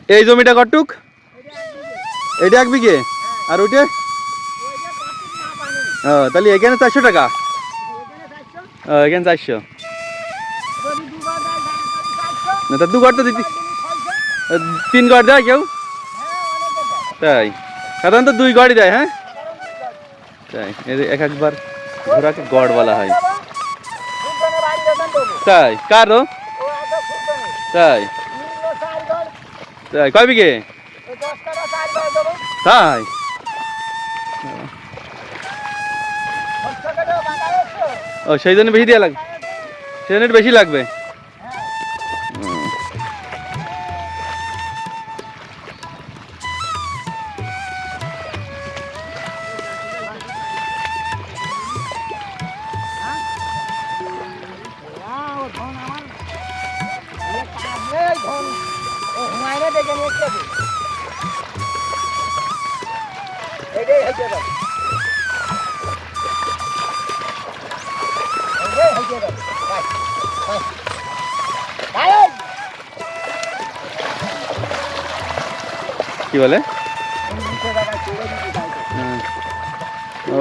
এই জমিটা কটুক? এটা 1 বিঘে। আর ওইটা? তাহলে এখানে 400 টাকা। এখানে 400। না তা 2 ঘর তো দিতি, 3 ঘর দেয় কেউ? তাই সাধারণত 2 ঘরই দেয়। হ্যাঁ তাই, এক একবার ঘোড়াকে গড় বলা হয়। তাই কারো? তাই তাই কয় বিঘে? তাই ও সেই জন্য বেশি দেওয়া লাগবে, সেই জন্য একটু বেশি লাগবে। কি বলে? ও